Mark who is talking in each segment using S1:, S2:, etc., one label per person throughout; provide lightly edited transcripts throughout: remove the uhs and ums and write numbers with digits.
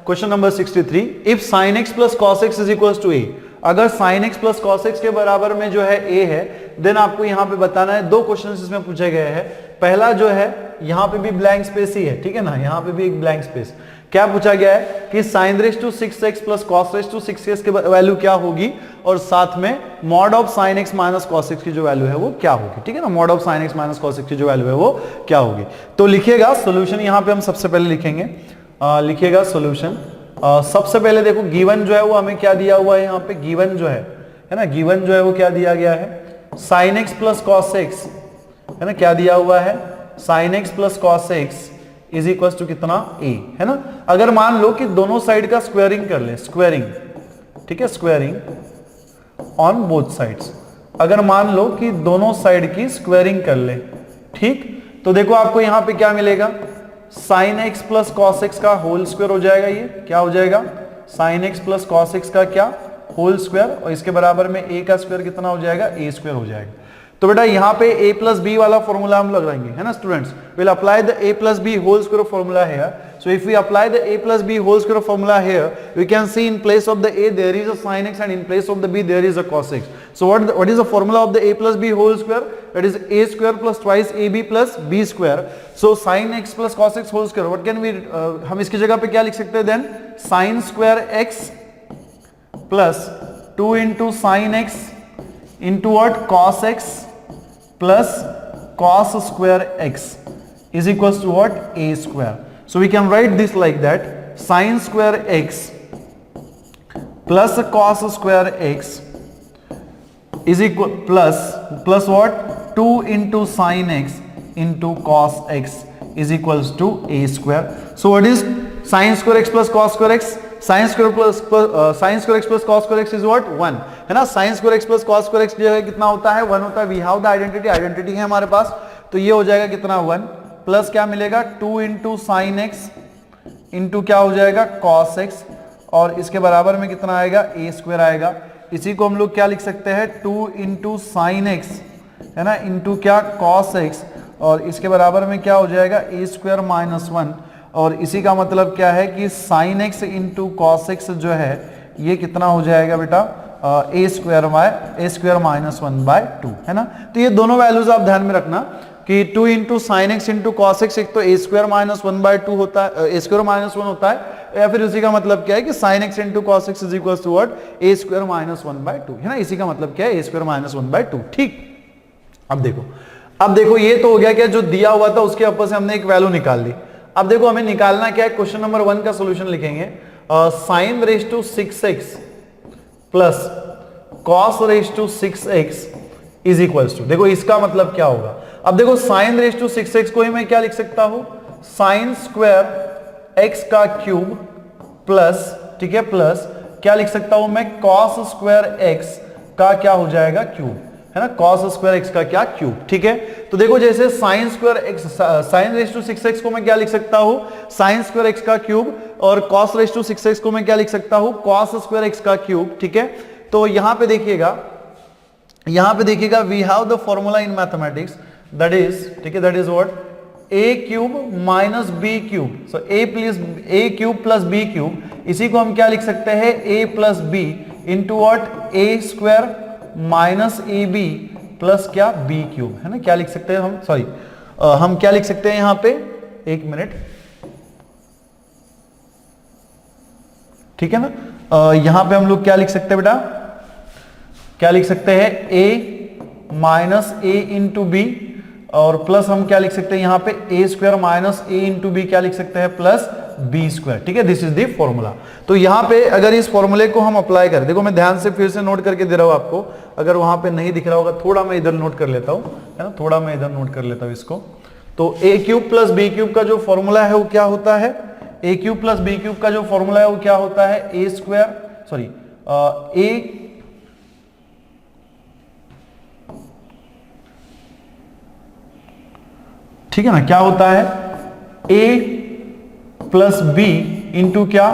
S1: Question number 63, if sin x plus cos x is equal to a, अगर sin x plus cos x के बराबर में जो है a है, देन आपको यहां पे बताना है, दो क्वेश्चन इसमें पूछे गए हैं। पहला जो है यहां पे भी ब्लैंक स्पेस ही है, ठीक है ना, यहां पे भी एक ब्लैंक स्पेस। क्या पूछा गया है कि sin raise to 6x plus cos raise to 6x के वैल्यू क्या होगी, और साथ में mod of sin x minus cos x की जो वैल्यू है वो क्या होगी, ठीक है ना, mod of sin x minus cos x की जो वैल्यू है वो क्या होगी। तो लिखिएगा सॉल्यूशन, यहां पे हम सबसे पहले लिखेंगे, लिखिएगा सॉल्यूशन। सबसे पहले देखो गिवन जो है वो हमें क्या दिया हुआ है, यहाँ पे गिवन जो है ना, गिवन जो है वो क्या दिया गया है, sin x plus cos x, है ना, क्या दिया हुआ है, sin x plus cos x is equal to कितना a, है ना। अगर मान लो कि दोनों साइड का स्क्वायरिंग कर ले, स्क्वायरिंग, ठीक है, स्क्वायरिंग ऑन बोथ साइड्स, अगर मान लो कि दोनों साइड की स्क्वायरिंग कर ले, ठीक, तो देखो आपको यहां पे क्या मिलेगा, sin x plus cos x का होल स्क्वायर हो जाएगा, ये क्या हो जाएगा, sin x plus cos x का क्या होल स्क्वायर, और इसके बराबर में a का स्क्वायर कितना हो जाएगा, a स्क्वायर हो जाएगा। तो बेटा यहाँ पे a प्लस बी वाला फॉर्मूला हम लगाएंगे, है ना students, will apply the a plus B whole square formula here. So if we apply the a plus b whole square formula here, we can see in place of the a there is a sin x and in place of the b there is a cos x. So what is the formula of the a plus b whole square? That is a square plus twice ab plus b square. So sin x plus cos x whole square. What can we हम इसकी जगह पे क्या लिख सकते हैं then? Sin square x plus 2 into sin x into what? Cos x plus cos square x is equals to what? A square. So we can write this like that, sin square x plus cos square x is equal plus what, 2 into sin x into cos x is equals to a square. So what is sin square x plus cos square x? Sin square x plus cos square x is what, 1, है ना। sin square x plus cos square x जो है कितना होता है, 1 होता है। We have the identity है हमारे पास, तो ये हो जाएगा कितना, 1 प्लस क्या मिलेगा, 2 इंटू साइन एक्स इंटू क्या हो जाएगा, cos x, और इसके बराबर में कितना आएगा, a स्क्वायर आएगा। इसी को हम लोग क्या लिख सकते हैं, 2 इंटू साइन एक्स, है ना, इंटू क्या, cos x, और इसके बराबर में क्या हो जाएगा, a स्क्वायर माइनस 1, और इसी का मतलब क्या है कि sine x into cos x जो है ये कितना हो जाएगा बेटा, a स्क्वायर माइनस 1/2, है ना। तो ये दोनों वैल्यूज आप ध्यान में रखना कि 2 into sine x into cos x, एक तो a स्क्वायर माइनस 1/2 होता है, a स्क्वायर माइनस 1 होता है, या फिर उसी का मतलब क्या है कि sine x into cos x is equal to what, a square minus 1/2, है ना। इसी का मतलब क्या है, a स्क्वायर माइनस 1/2, ठीक। अब देखो ये तो हो गया क्या, जो दिया हुआ था उसके ऊपर से हमने एक वैल्यू निकाल ली। अब देखो हमें निकालना क्या है, क्वेश्चन नंबर 1 का सोल्यूशन लिखेंगे, sine raise to 6x plus cos raise to 6x is equals to, देखो इसका मतलब क्या होगा। अब देखो साइन रेस टू 6x को ही मैं क्या लिख सकता हूं, साइन स्क्वायर x का क्यूब प्लस, ठीक है, प्लस क्या लिख सकता हूं मैं, कॉस स्क्वायर x का क्या हो जाएगा, क्यूब, है ना, cos स्क्वायर x का क्या, क्यूब, ठीक है। तो देखो जैसे sine square x, sine raise to 6x को मैं क्या लिख सकता हूं, साइन स्क्वायर x का क्यूब, और cos रेस टू 6x को मैं क्या लिख सकता हूं, cos स्क्वायर x का क्यूब, ठीक है। तो यहां पे देखिएगा we have the formula in mathematics, that is, ठीक है, that is what, a cube minus b cube, so a cube plus b cube, इसी को हम क्या लिख सकते हैं, a plus b into what, a square minus A B plus क्या, बी क्यूब, है ना। क्या लिख सकते हैं हम, सॉरी हम क्या लिख सकते हैं यहां पे, एक मिनट, ठीक है ना। यहां पे हम लोग क्या लिख सकते हैं बेटा, क्या लिख सकते हैं, a minus A into B, और प्लस हम क्या लिख सकते हैं यहां पे, a square minus A into B क्या लिख सकते हैं, प्लस बी स्क्वायर, ठीक है। This is the formula. तो यहां पे अगर इस फॉर्मूले को हम अप्लाई करें, देखो मैं ध्यान से फिर से नोट करके दे रहा हूं आपको, अगर वहां पे नहीं दिख रहा होगा थोड़ा मैं इधर नोट कर लेता हूं, है ना, थोड़ा मैं इधर नोट कर लेता हूं इसको। तो a cube plus B cube का जो फॉर्मूला है वो क्या होता है, a cube plus B cube का जो फॉर्मूला है वो क्या होता है, a स्क्वायर, सॉरी a, ठीक है ना, क्या होता है, a प्लस बी इंटू क्या,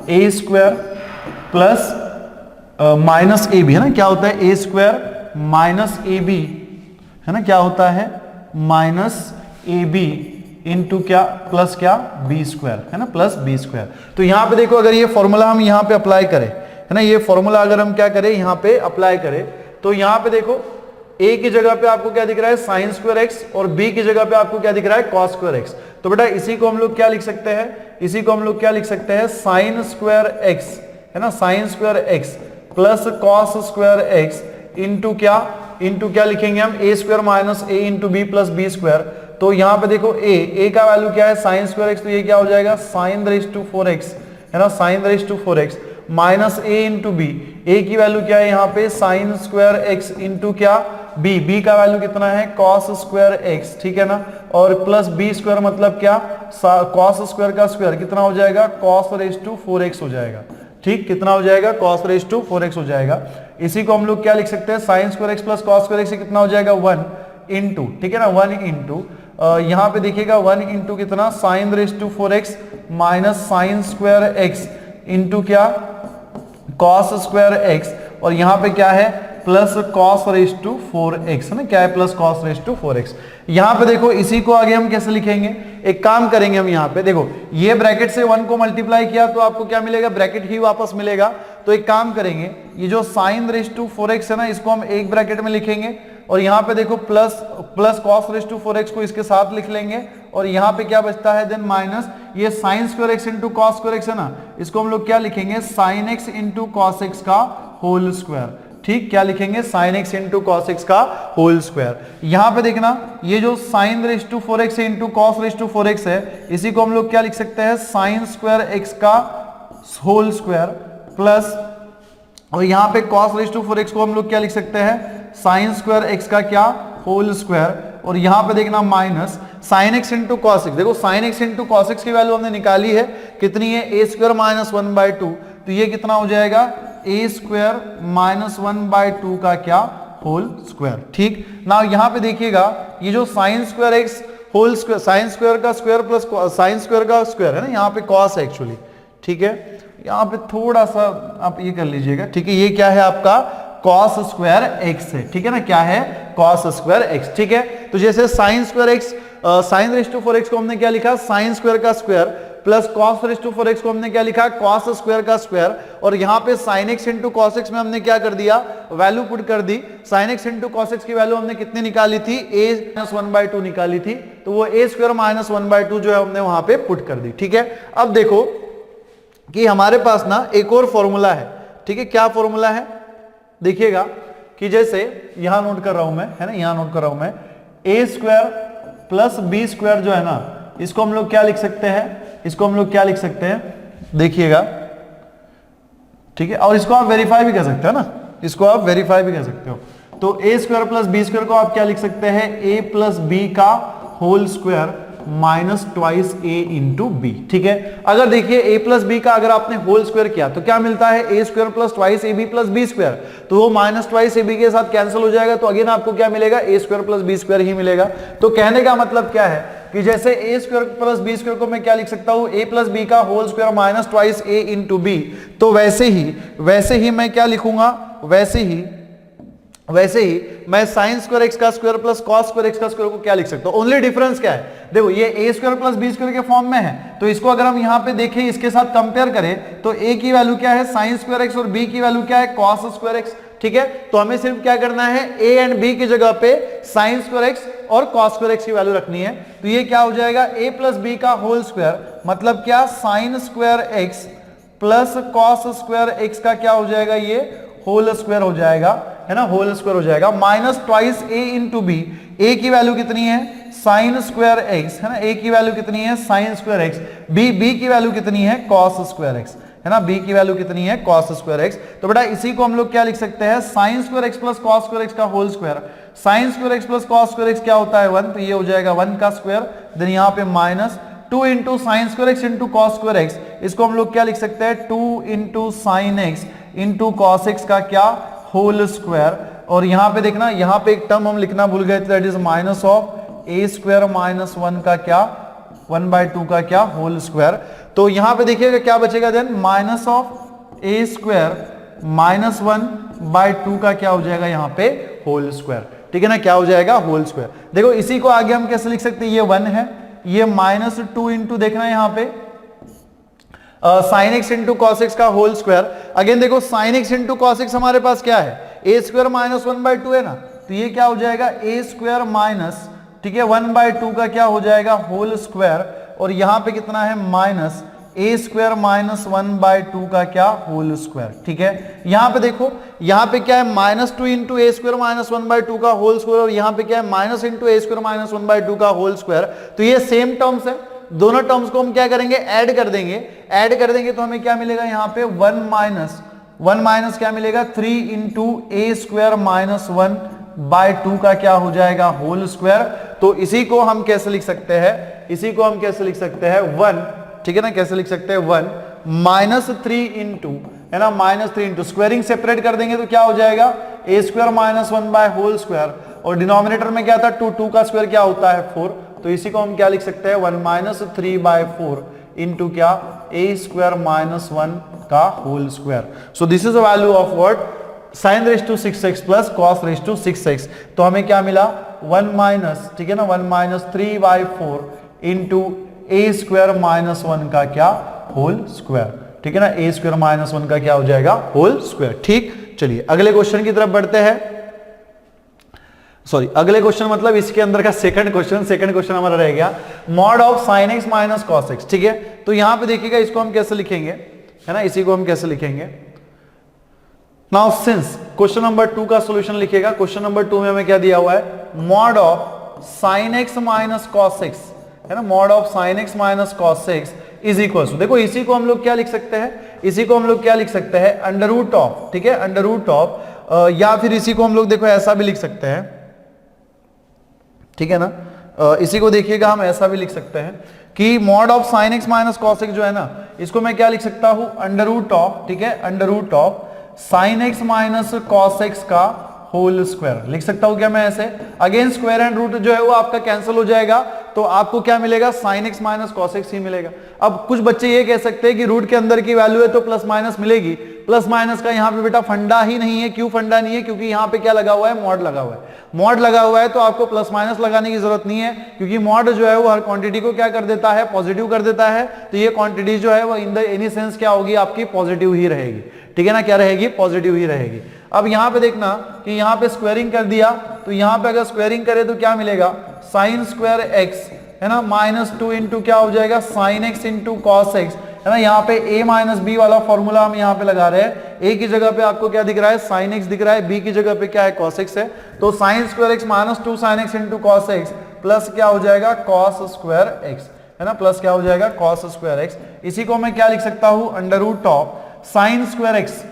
S1: A square plus minus A B, है ना, क्या होता है, A square minus A B, है ना, क्या होता है, माइनस ए बी इंटू क्या प्लस क्या बी स्क्वायर, है ना, प्लस बी स्क्वायर। तो यहां पे देखो अगर ये फॉर्मूला हम यहां पे अप्लाई करें, है ना, ये फॉर्मूला अगर हम क्या करें यहां पे अप्लाई करें, तो यहां पे देखो a की जगह पे आपको क्या दिख रहा है साइन स्क्वायर एक्स, और b की जगह पे आपको क्या दिख रहा है कॉस स्क्वायर एक्स। तो बेटा इसी को हम लोग क्या लिख सकते हैं, इसी को हम लोग क्या लिख सकते हैं साइन स्क्वायर एक्स, है ना, sine square x plus cos square x into क्या लिखेंगे हम A square minus A into B plus B square. तो यहां पे देखो a का वैल्यू क्या है साइन स्क्वायर एक्स, तो ये क्या हो जाएगा साइन रेज टू 4x, है ना, sine raise to 4x minus a into B, A की वैल्यू क्या है यहाँ पे साइन स्क्वायर एक्स इंटू क्या b का वैल्यू कितना है कॉस स्क्वायर एक्स, ठीक है ना, और प्लस बी स्क्वायर मतलब क्या कॉस स्क्वायर का स्क्वायर कितना हो जाएगा कॉस रेज टू 4x हो जाएगा, ठीक, कितना हो जाएगा कॉस रेज टू 4x हो जाएगा। इसी को हम लोग क्या लिख सकते हैं sine square x plus cos square x कितना हो जाएगा 1 इंटू, ठीक है ना, 1 इंटू यहां पे देखिएगा 1 इंटू कितना sine raise to 4x minus sine square x into क्या कॉस स्क्वायर एक्स, और यहां पे क्या है plus cos raise to 4x, है ना, क्या है plus cos raise to 4x। यहां पे देखो इसी को आगे हम कैसे लिखेंगे, एक काम करेंगे हम यहां पे देखो ये ब्रैकेट से 1 को मल्टीप्लाई किया तो आपको क्या मिलेगा ब्रैकेट ही वापस मिलेगा। तो एक काम करेंगे ये जो साइन रेज टू 4x है ना इसको हम एक ब्रैकेट में लिखेंगे, और यहां पे देखो plus cos raise to 4x को इसके साथ लिख लेंगे, और यहां पे क्या बचता है देन माइनस ये sine square x into cos square x है ना, इसको हम लोग क्या लिखेंगे sine x into cos x का होल स्क्वायर, ठीक, क्या लिखेंगे sine x into cos x का होल स्क्वायर। यहां पे देखना ये जो sine raise to 4x into cos raise to 4x है इसी को हम लोग क्या लिख सकते हैं साइन स्क्वायर एक्स का होल स्क्वायर प्लस, और यहां पे कॉस रेज टू 4x को हम लोग क्या लिख सकते हैं साइन स्क्वायर एक्स का क्या होल स्क्वायर, और यहां पे देखना minus sine x into cos X, देखो sine x into cos X की वैल्यू हमने निकाली है कितनी है ए स्क्वायर माइनस 1/2, तो ये कितना हो जाएगा ए स्क्वायर माइनस 1/2 का क्या होल स्क्वायर, ठीक ना। यहां पे देखिएगा ये जो sine square x whole square sine square का स्क्वायर प्लस साइन स्क्वायर का स्क्वायर है ना, यहाँ पे कॉस है एक्चुअली, ठीक है, यहाँ पे थोड़ा सा आप ये कर लीजिएगा, ठीक है, ये क्या है आपका कॉस स्क्वायर एक्स है, ठीक है ना, क्या है कॉस स्क्वायर एक्स, ठीक है। तो जैसे sine square x sine raise to 4x को हमने क्या लिखा साइन स्क्वायर का square plus cos raise to 4x को हमने क्या लिखा कॉस स्क्वायर का स्क्वायर, और यहां पे sin x into cos x में हमने क्या कर दिया वैल्यू पुट कर दी, sin x into cos X की वैल्यू हमने कितनी निकाली थी a माइनस 1/2 निकाली थी, तो वो a स्क्वायर माइनस 1/2 जो है हमने वहां पे पुट कर दी, ठीक है। अब देखो कि हमारे पास ना एक और फॉर्मूला है, ठीक है, क्या फॉर्मूला है देखिएगा कि जैसे यहां नोट कर रहा हूं मैं, है ना, यहां नोट कर रहा हूं मैं a square plus b square जो है ना इसको हम लोग क्या लिख सकते हैं, इसको हम लोग क्या लिख सकते हैं देखिएगा, ठीक है, और इसको आप वेरीफाई भी कर सकते हो ना, इसको आप वेरीफाई भी कर सकते हो। तो a square plus b square को आप क्या लिख सकते हैं a प्लस b का whole square minus twice a into B, ठीक है। अगर देखिए a प्लस बी का अगर आपने होल स्क्वायर किया तो क्या मिलता है a square plus twice A B plus B square, तो वो माइनस ट्वाइस ए बी के साथ कैंसिल हो जाएगा, तो अगेन आपको क्या मिलेगा a square plus B square ही मिलेगा। तो कहने का मतलब क्या है कि जैसे a square plus B square को मैं क्या लिख सकता हूं a प्लस बी का whole square minus twice a into B, तो वैसे ही मैं क्या लिखूंगा वैसे ही मैं साइन स्क्वायर एक्स का square plus cos square x का स्क्वायर को क्या लिख सकता हूं। ओनली डिफरेंस क्या है देखो ये a square plus B square के फॉर्म में है, तो इसको अगर हम यहां पे देखें इसके साथ कंपेयर करें तो a की वैल्यू क्या है साइन स्क्वायर एक्स और b की वैल्यू क्या है कॉस स्क्वायर एक्स, ठीक है। तो हमें सिर्फ क्या करना है a एंड b की जगह पे साइन स्क्वायर एक्स और कॉस स्क्वायर एक्स की वैल्यू रखनी है, तो ये क्या हो जाएगा a प्लस बी का होल स्क्वायर मतलब क्या sign square x plus cos square x का क्या हो जाएगा ये होल स्क्वायर हो जाएगा, है ना, होल स्क्वायर हो जाएगा minus twice a into B, a की वैल्यू कितनी है साइन स्क्वायर एक्स, है ना, a की वैल्यू कितनी है साइन स्क्वायर एक्स, b की वैल्यू कितनी है कॉस स्क्वायर एक्स, है ना, b की वैल्यू कितनी है कॉस स्क्वायर एक्स। तो बेटा इसी को हम लोग क्या लिख सकते हैं sine square x plus cos square x का whole square, sine square x plus cos square X क्या होता है 1, तो ये हो जाएगा 1 का स्क्वायर, देन यहाँ पे minus 2 into sine square x into cos square x, इसको हम लोग क्या लिख सकते हैं 2 into sine x into cos x का क्या होल स्क्वायर, और यहां पे देखना यहां पे एक टर्म हम लिखना भूल गए थे that is minus of a square minus 1 का क्या 1/2 का क्या होल स्क्वायर। तो यहां पे देखिएगा क्या बचेगा then minus of a square minus 1/2 का क्या हो जाएगा यहां पे होल स्क्वायर, ठीक है ना, क्या हो जाएगा होल स्क्वायर। देखो इसी को आगे हम कैसे लिख सकते हैं ये 1 है, ये -2 इंटू देखना यहाँ पे sine x into cos x का होल स्क्वायर। अगेन देखो sine x into cos x हमारे पास क्या है, ए स्क्वायर माइनस 1/2 है ना, तो ये क्या हो जाएगा ए स्क्वायर माइनस, ठीक है, 1/2 का क्या हो जाएगा होल स्क्वायर, और यहां पे कितना है माइनस ए स्क्वायर माइनस 1/2 का क्या होल स्क्वायर। ठीक है, यहां पे देखो यहां पे क्या है -2 इंटू ए स्क्वायर माइनस 1/2 का होल स्क्वायर, और यहां पे क्या है minus into A square minus 1/2 का होल स्क्वायर। तो ये सेम टर्म्स है, दोनों टर्म्स को हम क्या करेंगे ऐड कर देंगे, ऐड कर देंगे तो हमें क्या मिलेगा यहाँ पे 1 माइनस क्या मिलेगा 3 इंटू ए स्क्वायर माइनस 1/2 का क्या हो जाएगा होल स्क्वायर। तो इसी को हम कैसे लिख सकते हैं, इसी को हम कैसे लिख सकते हैं 1, ठीक है ना, कैसे लिख सकते हैं 1 -3 इंटू, है ना, -3 इंटू स्क्वायरिंग सेपरेट कर देंगे तो क्या हो जाएगा ए स्क्वायर माइनस 1/होल स्क्वायर, और डिनोमिनेटर में क्या था 2 का स्क्वायर क्या होता है 4, तो इसी को हम क्या लिख सकते हैं 1 -3/4 इंटू क्या ए स्क्वायर माइनस 1 का whole square. So this is the value of what sin raise to 6x plus cos raise to 6x। तो हमें क्या मिला 1 माइनस, ठीक है ना, 1 -3/4 इंटू ए स्क्वायर माइनस 1 का क्या होल स्क्वायर, ठीक है ना, ए स्क्वायर माइनस 1 का क्या हो जाएगा होल स्क्वायर। ठीक, चलिए अगले क्वेश्चन की तरफ बढ़ते हैं। सॉरी, अगले क्वेश्चन मतलब इसके अंदर का सेकंड क्वेश्चन हमारा रह गया mod of sine x minus cos x. ठीक है, तो यहां पे देखिएगा इसको हम कैसे लिखेंगे, है ना, इसी को हम कैसे लिखेंगे। नाउ सिंस क्वेश्चन नंबर 2 का सॉल्यूशन लिखेगा, क्वेश्चन नंबर 2 में हमें क्या दिया हुआ है mod of sine x minus cos x, है ना, mod of sine x minus cos x is equal to, देखो इसी को हम लोग क्या लिख सकते हैं, इसी को हम लोग क्या लिख सकते हैं अंडर रूट ऑफ, ठीक है, अंडर रूट ऑफ, या फिर इसी को हम लोग देखो ऐसा भी लिख सकते हैं, ठीक है ना, इसी को देखिएगा हम ऐसा भी लिख सकते हैं कि mod of sine x minus cos x जो है ना, इसको मैं क्या लिख सकता हूं अंडर रूट ऑफ, ठीक है, under root of sine x minus cos x का होल स्क्वायर लिख सकता हूं क्या मैं ऐसे। अगेन स्क्वायर एंड रूट जो है वो आपका कैंसिल हो जाएगा, तो आपको क्या मिलेगा sine x minus cos X ही मिलेगा। अब कुछ बच्चे ये कह सकते हैं कि रूट के अंदर की वैल्यू है तो प्लस माइनस मिलेगी, प्लस माइनस का यहाँ पे बेटा फंडा ही नहीं है। क्यों फंडा नहीं है, क्योंकि यहाँ पे क्या लगा हुआ है मॉड लगा हुआ है, मॉड लगा हुआ है तो आपको प्लस माइनस लगाने की जरूरत नहीं है, क्योंकि मॉड जो है वो हर क्वांटिटी को क्या कर देता है पॉजिटिव कर देता है। तो ये क्वांटिटी जो है वो इन द एनी सेंस क्या होगी आपकी पॉजिटिव ही रहेगी, ठीक है ना, क्या रहेगी पॉजिटिव ही रहेगी। अब यहाँ पे देखना कि यहाँ पे स्क्वायरिंग कर दिया, तो यहाँ पे अगर स्क्वायरिंग करे तो क्या मिलेगा साइन स्क्वायर एक्स, है ना, -2 इंटू क्या हो जाएगा sine x into cos x, है ना। यहाँ पे a माइनस बी वाला फॉर्मूला हम यहाँ पे लगा रहे हैं, a की जगह पे आपको क्या दिख रहा है साइन एक्स दिख रहा है, b की जगह पे क्या है कॉस एक्स है, तो sign square x -2 sine x into cos x plus क्या हो जाएगा कॉस स्क्वायर एक्स, है ना, प्लस क्या हो जाएगा कॉस स्क्वायर एक्स। इसी को मैं क्या लिख सकता हूं under root of sine square x,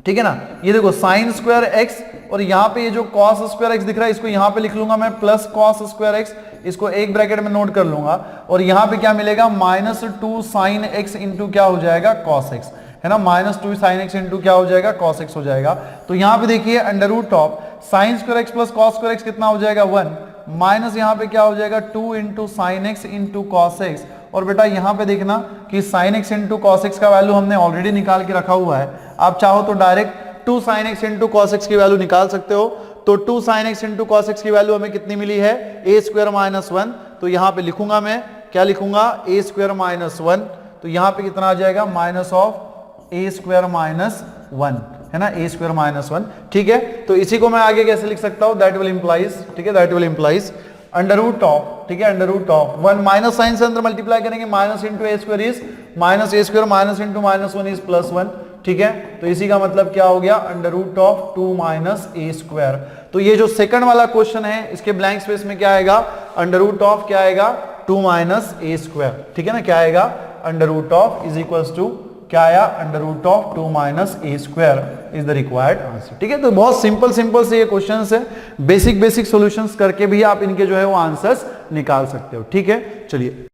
S1: ठीक है ना, ये देखो साइन स्क्वायर एक्स, और यहाँ पे ये जो कॉस स्क्वायर एक्स दिख रहा है इसको यहाँ पे लिख लूंगा मैं प्लस कॉस स्क्वायर एक्स, इसको एक ब्रैकेट में नोट कर लूंगा, और यहाँ पे क्या मिलेगा -2 साइन एक्स इंटू क्या हो जाएगा कॉस एक्स, है ना, -2 साइन एक्स इंटू क्या हो जाएगा कॉस एक्स हो जाएगा। तो यहाँ पे देखिए under root of sine square x plus cos square x कितना हो जाएगा 1, माइनस यहाँ पे क्या हो जाएगा 2 into sine x into cos x, और बेटा यहाँ पे देखना कि sine x into cos x का वैल्यू हमने ऑलरेडी निकाल के रखा हुआ है, आप चाहो तो direct 2 sine x into cos X की वैल्यू निकाल सकते हो। तो 2 sine x into cos X की वैल्यू हमें कितनी मिली है ए स्क्वायर माइनस 1, तो यहाँ पे लिखूंगा मैं क्या लिखूंगा ए स्क्वायर माइनस 1, तो यहाँ पे कितना आ जाएगा minus of A square minus 1, है ना, ए स्क्वायर माइनस 1, ठीक है। तो इसी को मैं आगे कैसे लिख सकता हूँ दैट विल इंप्लाइज, ठीक है, that will implies under root of, ठीक है, under root of 1 minus sine से अंदर मल्टीप्लाई करेंगे minus into A square is minus A square minus into -1 is +1, ठीक है। तो इसी का मतलब क्या हो गया under root of 2 minus A square. तो ये जो सेकंड वाला क्वेश्चन है इसके ब्लैंक स्पेस में क्या आएगा अंडर रूट ऑफ क्या आएगा 2 माइनस ए स्क्वायर, ठीक है ना, क्या आएगा under root of is equals to क्या आया under root of 2 minus A square is the required answer, ठीक है। तो बहुत सिंपल से ये क्वेश्चंस है, बेसिक सॉल्यूशंस करके भी आप इनके जो है वो आंसर्स निकाल सकते हो, ठीक है। चलिए